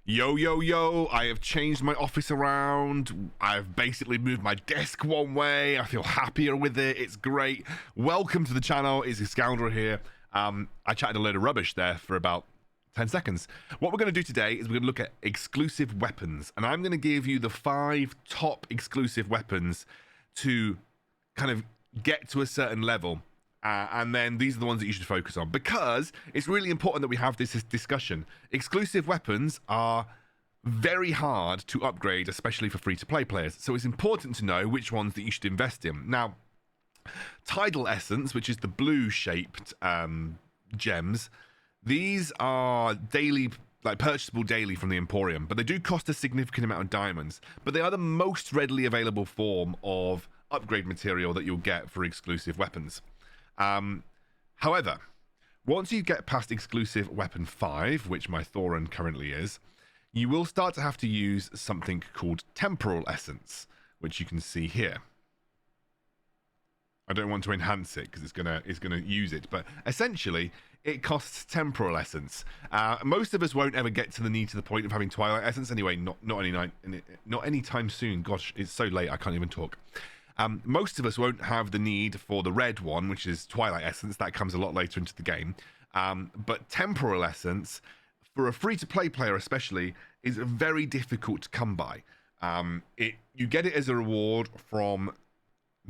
Yo, yo, yo, I have changed my office around. I've basically moved my desk one way. I feel happier with it. It's great. Welcome to the channel. It's Excoundrel here. I chatted a load of rubbish there for about 10 seconds. What we're going to do today is we're going to look at exclusive weapons. And I'm going to give you the 5 top exclusive weapons to kind of get to a certain level. And then these are the ones that you should focus on, because it's really important that we have this discussion. Exclusive weapons are very hard to upgrade, especially for free-to-play players. So it's important to know which ones that you should invest in. Now, tidal essence, which is the blue-shaped gems, these are daily, like purchasable daily from the Emporium, but they do cost a significant amount of diamonds. But they are the most readily available form of upgrade material that you'll get for exclusive weapons. However, once you get past exclusive weapon 5, which my Thoran currently is, you will start to have to use something called temporal essence, which you can see here. I don't want to enhance it because it's gonna use it, but essentially it costs temporal essence. Most of us won't ever get to the point of having twilight essence anyway. Not anytime soon. Gosh, it's so late I can't even talk. Most of us won't have the need for the red one, which is Twilight Essence. That comes a lot later into the game. But Temporal Essence, for a free-to-play player especially, is very difficult to come by. You get it as a reward from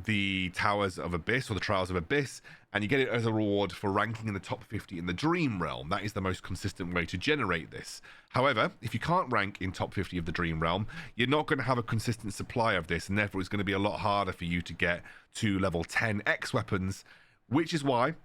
the Towers of Abyss, or the Trials of Abyss, and you get it as a reward for ranking in the top 50 in the Dream Realm. That is the most consistent way to generate this. However, if you can't rank in top 50 of the Dream Realm, you're not going to have a consistent supply of this, and therefore it's going to be a lot harder for you to get to level 10 X weapons, which is why,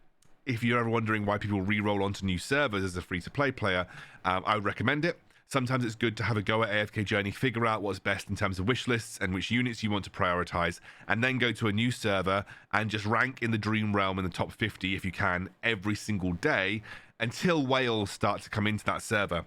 if you're ever wondering why people re-roll onto new servers as a free-to-play player, I would recommend it. Sometimes it's good to have a go at AFK Journey, figure out what's best in terms of wish lists and which units you want to prioritize, and then go to a new server and just rank in the Dream Realm in the top 50 if you can every single day until whales start to come into that server.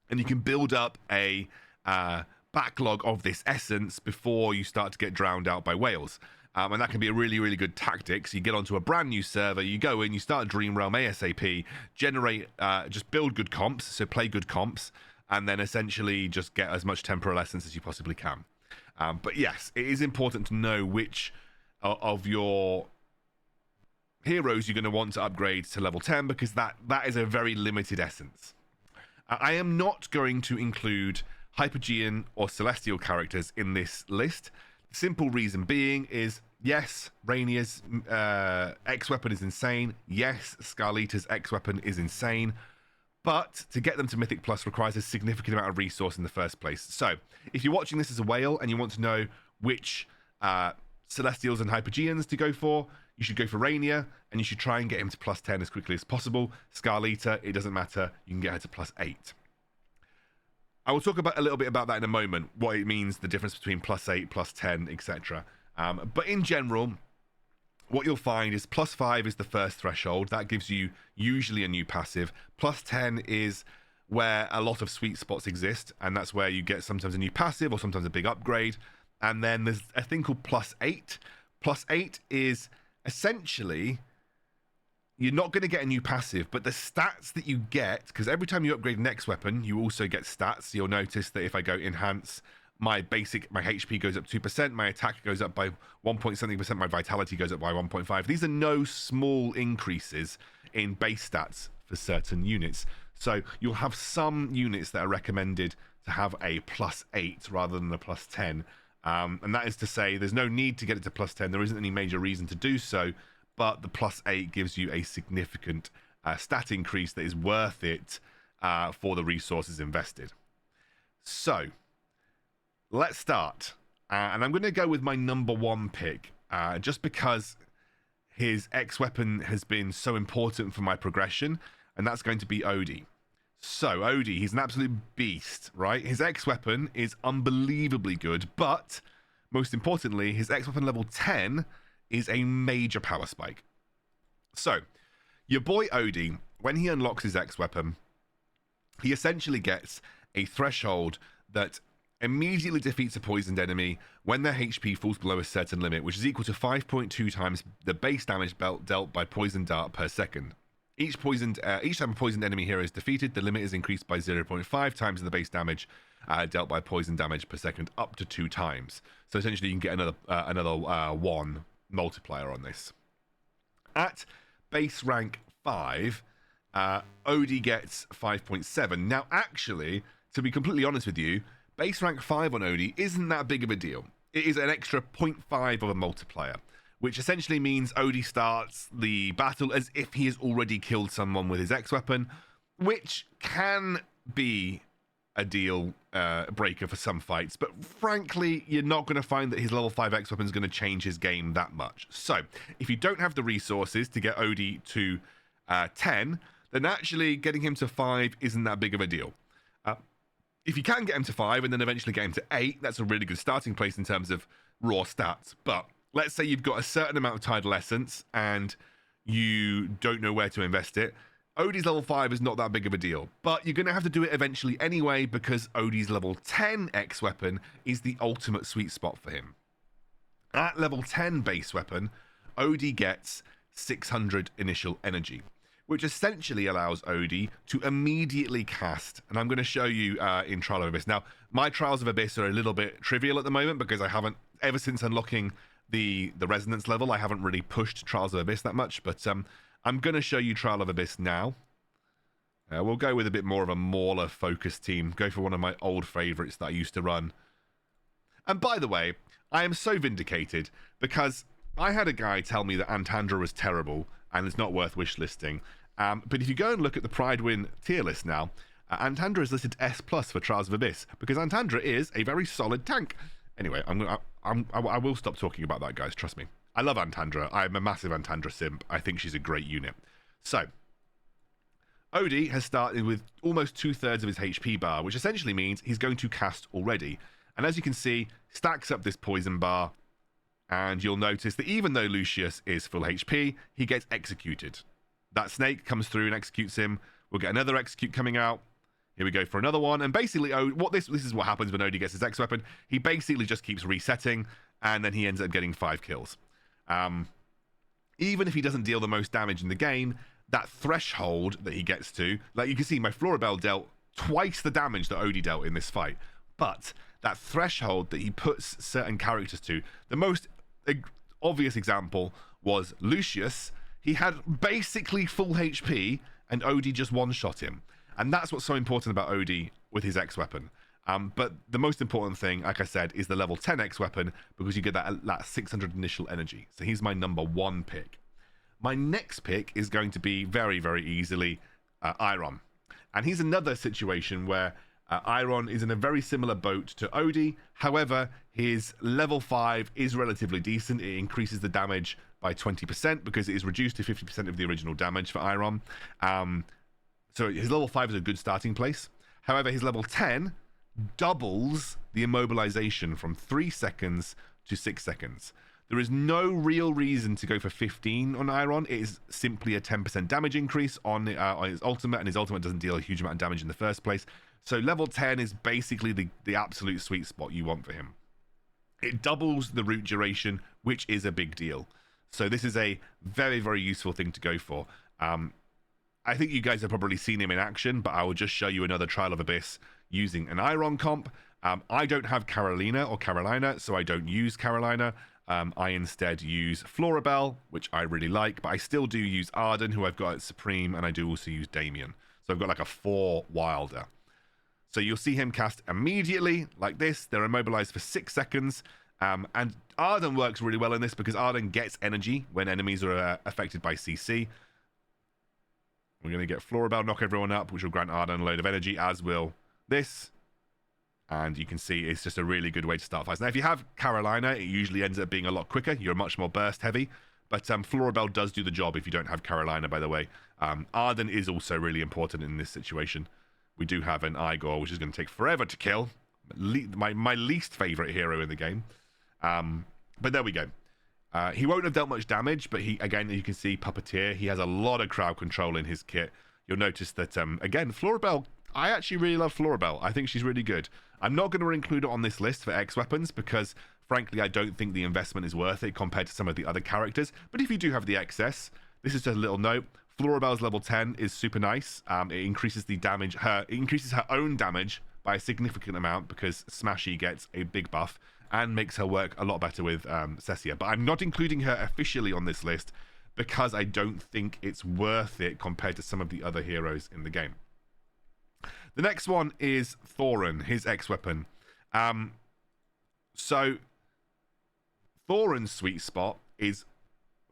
And you can build up a backlog of this essence before you start to get drowned out by whales. And that can be a really, really good tactic. So you get onto a brand new server, you go in, you start Dream Realm ASAP, generate, just build good comps, so play good comps, and then essentially just get as much temporal essence as you possibly can. But yes, it is important to know which of your heroes you're going to want to upgrade to level 10, because that is a very limited essence. I am not going to include Hypergean or Celestial characters in this list. The simple reason being is, yes, Rainia's X-Weapon is insane. Yes, Scarlita's X-Weapon is insane. But to get them to Mythic Plus requires a significant amount of resource in the first place. So if you're watching this as a whale and you want to know which Celestials and Hypergeans to go for, you should go for Rainia, and you should try and get him to plus 10 as quickly as possible. Scarlita, it doesn't matter. You can get her to plus 8. I will talk about a little bit about that in a moment, what it means, the difference between plus 8, plus 10, etc. But in general, what you'll find is plus 5 is the first threshold. That gives you usually a new passive. Plus 10 is where a lot of sweet spots exist, and that's where you get sometimes a new passive or sometimes a big upgrade. And then there's a thing called plus 8. Plus 8 is essentially, you're not going to get a new passive, but the stats that you get, because every time you upgrade an X weapon, you also get stats. You'll notice that if I go enhance, my HP goes up 2%, my attack goes up by 1.something%, my vitality goes up by 1.5. These are no small increases in base stats for certain units. So you'll have some units that are recommended to have a plus 8 rather than a plus 10. And that is to say, there's no need to get it to plus 10. There isn't any major reason to do so, but the plus 8 gives you a significant stat increase that is worth it for the resources invested. So let's start, and I'm going to go with my number 1 pick, just because his X-Weapon has been so important for my progression, and that's going to be Odie. So, Odie, he's an absolute beast, right? His X-Weapon is unbelievably good, but, most importantly, his X-Weapon level 10 is a major power spike. So, your boy Odie, when he unlocks his X-Weapon, he essentially gets a threshold that immediately defeats a poisoned enemy when their HP falls below a certain limit, which is equal to 5.2 times the base damage dealt by poison dart per second. Each time a poisoned enemy hero is defeated, the limit is increased by 0.5 times the base damage dealt by poison damage per second, up to 2 times. So essentially, you can get another 1 multiplier on this. At base rank 5, Odie gets 5.7. Now, actually, to be completely honest with you, base rank 5 on Odie isn't that big of a deal. It is an extra 0.5 of a multiplier, which essentially means Odie starts the battle as if he has already killed someone with his X weapon, which can be a deal breaker for some fights, but frankly, you're not going to find that his level 5 X weapon is going to change his game that much. So, if you don't have the resources to get Odie to 10, then actually getting him to 5 isn't that big of a deal. If you can get him to 5 and then eventually get him to 8, that's a really good starting place in terms of raw stats. But let's say you've got a certain amount of tidal essence and you don't know where to invest it. Odie's level 5 is not that big of a deal, but you're going to have to do it eventually anyway because Odie's level 10 X weapon is the ultimate sweet spot for him. At level 10 base weapon, Odie gets 600 initial energy, which essentially allows Odie to immediately cast, and I'm going to show you in Trial of Abyss. Now, my Trials of Abyss are a little bit trivial at the moment because I haven't, ever since unlocking the resonance level, I haven't really pushed Trials of Abyss that much, but I'm going to show you Trial of Abyss now. We'll go with a bit more of a Mauler focused team, go for one of my old favorites that I used to run. And by the way, I am so vindicated because I had a guy tell me that Antandra was terrible and it's not worth wishlisting. But if you go and look at the Pride Win tier list now, Antandra is listed S+ for Trials of Abyss because Antandra is a very solid tank. Anyway, I will stop talking about that, guys. Trust me. I love Antandra. I'm a massive Antandra simp. I think she's a great unit. So, Odie has started with almost 2/3 of his HP bar, which essentially means he's going to cast already. And as you can see, stacks up this poison bar. And you'll notice that even though Lucius is full HP, he gets executed. That snake comes through and executes him. We'll get another execute coming out. Here we go for another one. And basically, this is what happens when Odie gets his X weapon. He basically just keeps resetting, and then he ends up getting 5 kills. Even if he doesn't deal the most damage in the game, that threshold that he gets to, like you can see, my Florabelle dealt twice the damage that Odie dealt in this fight. But that threshold that he puts certain characters to, the most obvious example was Lucius. He had basically full HP, and Odie just one-shot him. And that's what's so important about Odie with his X weapon. But the most important thing, like I said, is the level 10 X weapon because you get that 600 initial energy. So he's my number 1 pick. My next pick is going to be very, very easily Eironn. And he's another situation where Eironn is in a very similar boat to Odie. However, his level 5 is relatively decent. It increases the damage by 20% because it is reduced to 50% of the original damage for Eironn. So his level 5 is a good starting place. However, his level 10 doubles the immobilization from 3 seconds to 6 seconds. There is no real reason to go for 15 on Eironn. It is simply a 10% damage increase on his ultimate, and his ultimate doesn't deal a huge amount of damage in the first place. So level 10 is basically the absolute sweet spot you want for him. It doubles the root duration, which is a big deal. So this is a very, very useful thing to go for. I think you guys have probably seen him in action, but I will just show you another Trial of Abyss using an Eironn comp. I don't have Carolina, so I don't use Carolina. I instead use Florabelle, which I really like, but I still do use Arden, who I've got at Supreme, and I do also use Damien. So I've got like a 4 Wilder. So you'll see him cast immediately, like this. They're immobilized for 6 seconds. And Arden works really well in this because Arden gets energy when enemies are affected by CC. We're going to get Florabelle, knock everyone up, which will grant Arden a load of energy, as will this. And you can see it's just a really good way to start fights. Now, if you have Carolina, it usually ends up being a lot quicker. You're much more burst heavy. But Florabelle does do the job if you don't have Carolina, by the way. Arden is also really important in this situation. We do have an Igor, which is going to take forever to kill. My least favorite hero in the game. But there we go. He won't have dealt much damage, but he, again, you can see Puppeteer. He has a lot of crowd control in his kit. You'll notice that, again, Florabelle, I actually really love Florabelle. I think she's really good. I'm not going to include it on this list for X weapons because, frankly, I don't think the investment is worth it compared to some of the other characters. But if you do have the excess, this is just a little note. Florabelle's level 10 is super nice. It increases the damage. It increases her own damage by a significant amount because Smashy gets a big buff and makes her work a lot better with Cessia. But I'm not including her officially on this list because I don't think it's worth it compared to some of the other heroes in the game. The next one is Thoran, his X-Weapon. So Thoran's sweet spot is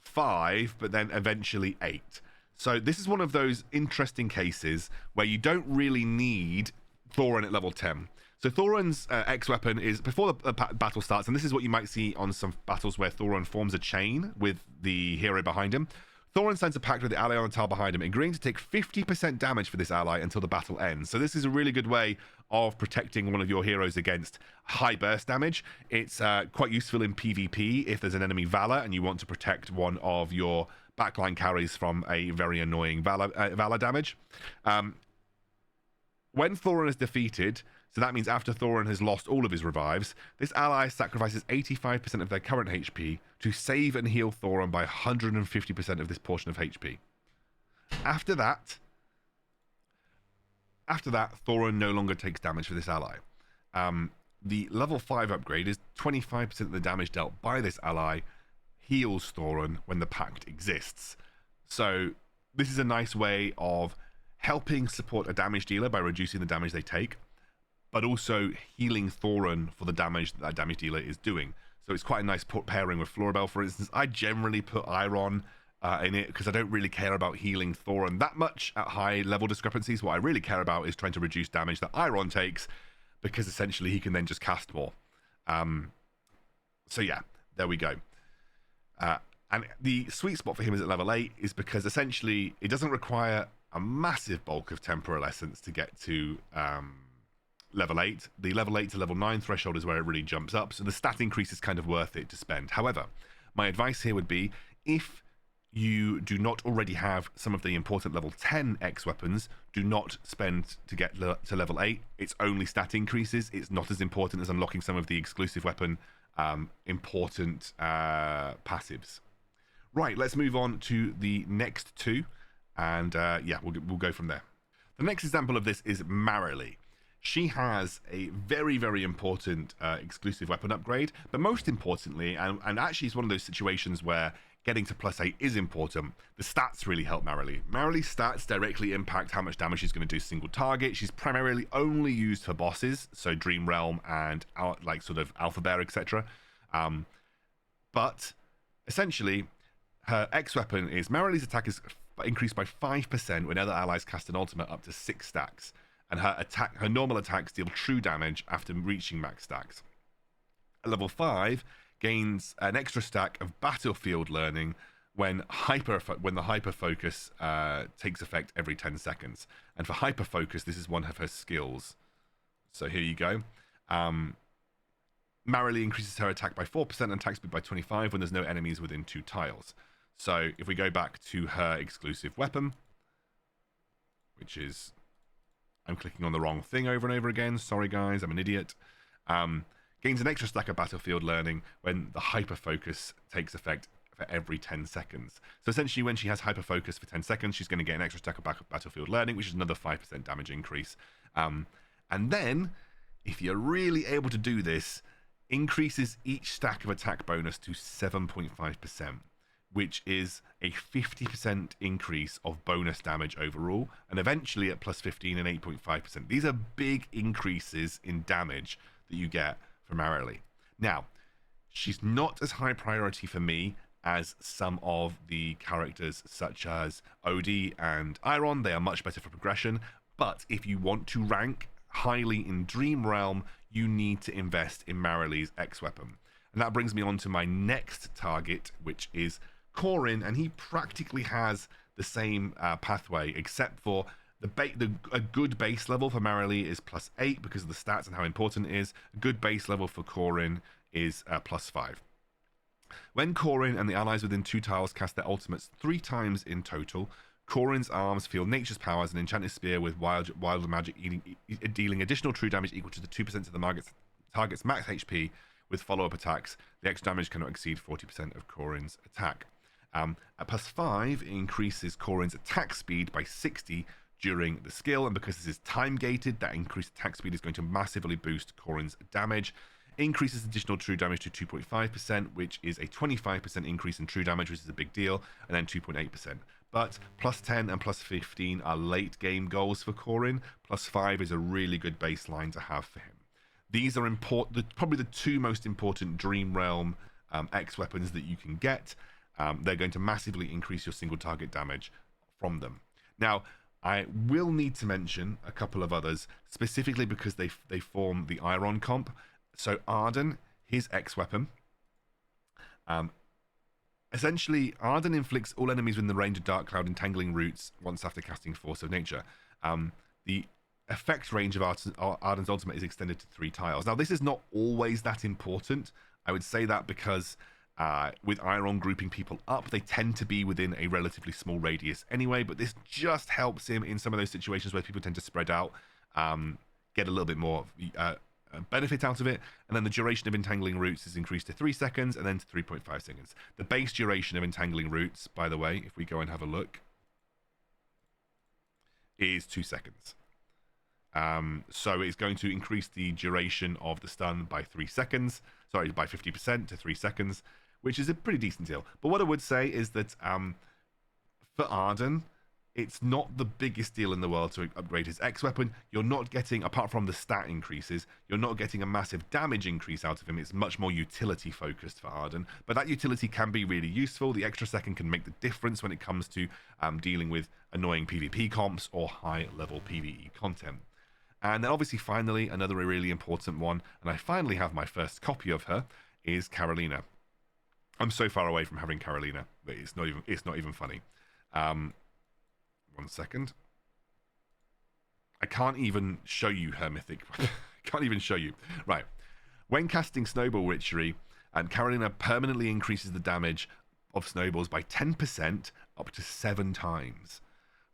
5, but then eventually 8. So this is one of those interesting cases where you don't really need Thoran at level 10. So Thoran's X-Weapon is before the battle starts, and this is what you might see on some battles where Thoran forms a chain with the hero behind him. Thoran signs a pact with the ally on the tile behind him, agreeing to take 50% damage for this ally until the battle ends. So this is a really good way of protecting one of your heroes against high burst damage. It's quite useful in PvP if there's an enemy Valor and you want to protect one of your backline carries from a very annoying Valor damage. When Thoran is defeated, so that means after Thoran has lost all of his revives, this ally sacrifices 85% of their current HP to save and heal Thoran by 150% of this portion of HP. After that, Thoran no longer takes damage for this ally. The level 5 upgrade is 25% of the damage dealt by this ally heals Thoran when the pact exists. So this is a nice way of helping support a damage dealer by reducing the damage they take, but also healing Thoran for the damage that damage dealer is doing. So it's quite a nice pairing with Florabelle, for instance. I generally put Eironn in it because I don't really care about healing Thoran that much at high level discrepancies. What I really care about is trying to reduce damage that Eironn takes, because essentially he can then just cast more. So yeah, there we go. And the sweet spot for him is at level 8 is because essentially it doesn't require a massive bulk of temporal essence to get to level 8. The level 8 to level 9 threshold is where it really jumps up, so the stat increase is kind of worth it to spend. However, my advice here would be, if you do not already have some of the important level 10 X weapons, do not spend to get to level 8. It's only stat increases. It's not as important as unlocking some of the exclusive weapon important passives. Right, let's move on to the next two, and yeah, we'll go from there. The next example of this is Marilee. She has a very, very important exclusive weapon upgrade, but most importantly, and actually it's one of those situations where getting to +8 is important, the stats really help Marilee. Marilee's stats directly impact how much damage she's going to do single target. She's primarily only used for bosses, so Dream Realm and like sort of Alpha Bear, etc. But essentially, her X weapon is Marilee's attack is increased by 5% when other allies cast an ultimate up to 6 stacks. And her normal attacks deal true damage after reaching max stacks. At level 5, gains an extra stack of battlefield learning when the hyper focus takes effect every 10 seconds. And for hyper focus, this is one of her skills. So here you go. Marilee increases her attack by 4% and attack speed by 25 when there's no enemies within 2 tiles. So if we go back to her exclusive weapon, which is... I'm clicking on the wrong thing over and over again. Sorry, guys, I'm an idiot. Gains an extra stack of battlefield learning when the hyper focus takes effect for every 10 seconds. So essentially, when she has hyper focus for 10 seconds, she's going to get an extra stack of battlefield learning, which is another 5% damage increase. And then, if you're really able to do this, increases each stack of attack bonus to 7.5%. which is a 50% increase of bonus damage overall, and eventually at +15 and 8.5%. These are big increases in damage that you get from Marilee. Now, she's not as high priority for me as some of the characters such as Odie and Eironn. They are much better for progression, but if you want to rank highly in Dream Realm, you need to invest in Marilee's X-Weapon. And that brings me on to my next target, which is Korin, and he practically has the same pathway, except for a good base level for Marilee is +8 because of the stats and how important it is. A good base level for Korin is +5. When Korin and the allies within 2 tiles cast their ultimates 3 times in total, Korin's arms feel nature's powers and enchanted spear with wild magic dealing additional true damage equal to the 2% of the target's max HP with follow-up attacks. The extra damage cannot exceed 40% of Korin's attack. At +5, it increases Korin's attack speed by 60 during the skill, and because this is time gated, that increased attack speed is going to massively boost Korin's damage. Increases additional true damage to 2.5%, which is a 25% increase in true damage, which is a big deal, and then 2.8%. But +10 and +15 are late game goals for Korin. +5 is a really good baseline to have for him. These are probably the two most important Dream Realm X weapons that you can get. They're going to massively increase your single target damage from them. Now, I will need to mention a couple of others, specifically because they form the Eironn comp. So Arden, his X weapon. Essentially, Arden inflicts all enemies within the range of Dark Cloud entangling roots once after casting Force of Nature. The effect range of Arden's ultimate is extended to 3 tiles. Now, this is not always that important. I would say that because with Eironn grouping people up, they tend to be within a relatively small radius anyway, but this just helps him in some of those situations where people tend to spread out, get a little bit more benefit out of it, and then the duration of entangling roots is increased to 3 seconds and then to 3.5 seconds. The base duration of entangling roots, by the way, if we go and have a look, is 2 seconds. So it's going to increase the duration of the stun by 3 seconds, sorry, by 50% to 3 seconds, which is a pretty decent deal. But what I would say is that for Arden, it's not the biggest deal in the world to upgrade his X weapon. You're not getting, apart from the stat increases, you're not getting a massive damage increase out of him. It's much more utility focused for Arden, but that utility can be really useful. The extra second can make the difference when it comes to dealing with annoying PvP comps or high level PvE content. And then obviously finally, another really important one, and I finally have my first copy of her, is Carolina. I'm so far away from having Carolina that it's not even funny. 1 second. I can't even show you her mythic. Can't even show you. Right. When casting Snowball Witchery, Carolina permanently increases the damage of snowballs by 10% up to 7 times.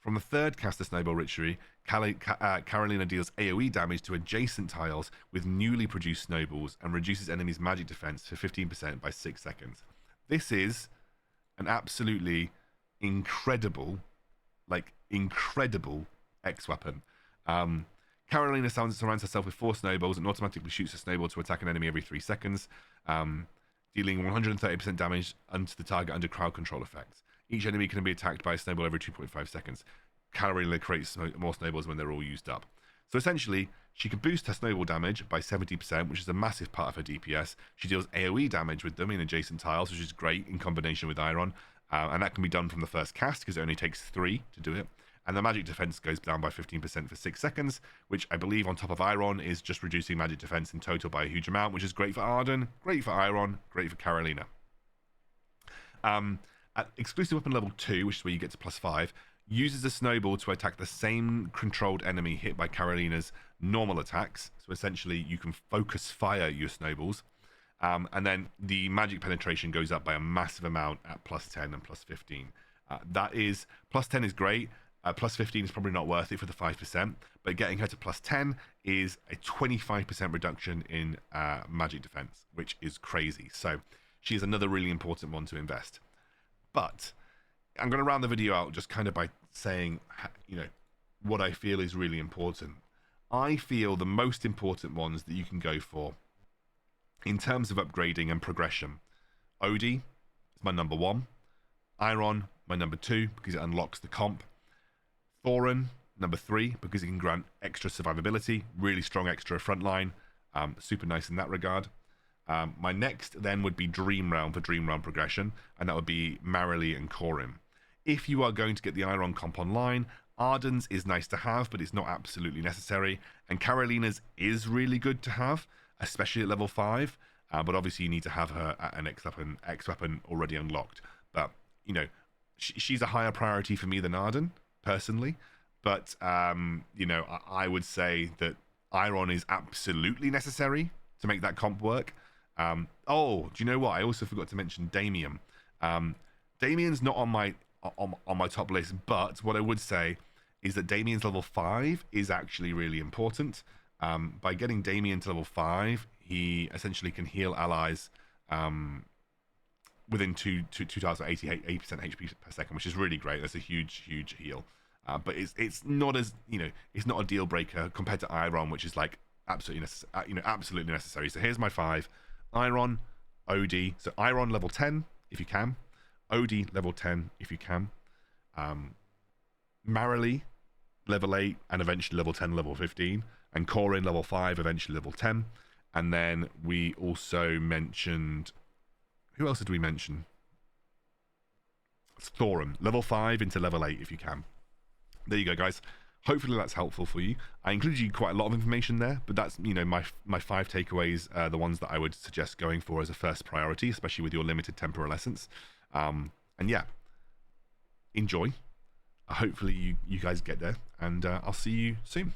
From the third cast of Snowball Witchery, Carolina deals AoE damage to adjacent tiles with newly produced snowballs and reduces enemies' magic defense for 15% by 6 seconds. This is an absolutely incredible X weapon. Carolina surrounds herself with 4 snowballs and automatically shoots a snowball to attack an enemy every 3 seconds, dealing 130% damage onto the target under crowd control effects. Each enemy can be attacked by a snowball every 2.5 seconds. Carolina creates more snowballs when they're all used up. So essentially, she can boost her snowball damage by 70%, which is a massive part of her DPS. She deals AoE damage with them in adjacent tiles, which is great in combination with Eironn. And that can be done from the first cast because it only takes 3 to do it. And the magic defense goes down by 15% for 6 seconds, which I believe on top of Eironn is just reducing magic defense in total by a huge amount, which is great for Arden, great for Eironn, great for Carolina. At exclusive weapon level 2, which is where you get to +5, uses a snowball to attack the same controlled enemy hit by Carolina's normal attacks. So essentially, you can focus fire your snowballs. And then the magic penetration goes up by a massive amount at +10 and +15. That is, +10 is great. +15 is probably not worth it for the 5%, but getting her to +10 is a 25% reduction in magic defense, which is crazy. So she is another really important one to invest. But I'm going to round the video out just kind of by saying, what I feel is really important. I feel the most important ones that you can go for in terms of upgrading and progression. Odie is my number 1. Eironn, my number 2, because it unlocks the comp. Thoran, number 3, because it can grant extra survivability. Really strong extra frontline. Super nice in that regard. My next then would be Dream Realm for Dream Realm progression, and that would be Marilee and Korin. If you are going to get the Eironn comp online, Arden's is nice to have, but it's not absolutely necessary, and Carolina's is really good to have, especially at level 5, but obviously you need to have her at an X weapon already unlocked. But, she's a higher priority for me than Arden, personally, but, I would say that Eironn is absolutely necessary to make that comp work. Do you know what? I also forgot to mention Damien. Damien's not on my top list, but what I would say is that Damien's level 5 is actually really important. By getting Damien to level 5, he essentially can heal allies within 2,080 80% HP per second, which is really great. That's a huge heal. But it's not as, it's not a deal breaker compared to Eironn, which is like absolutely absolutely necessary. So here's my 5: Eironn, Odie. So Eironn level 10 if you can, Odie level 10 if you can, Marilee level 8 and eventually level 10, level 15, and Korin level 5, eventually level 10. And then we also mentioned, who else did we mention? It's Thoran, level 5 into level 8 if you can. There you go, guys. Hopefully that's helpful for you. I included you quite a lot of information there, but that's, my 5 takeaways, the ones that I would suggest going for as a first priority, especially with your limited temporal essence. And yeah, enjoy. Hopefully you guys get there, and I'll see you soon.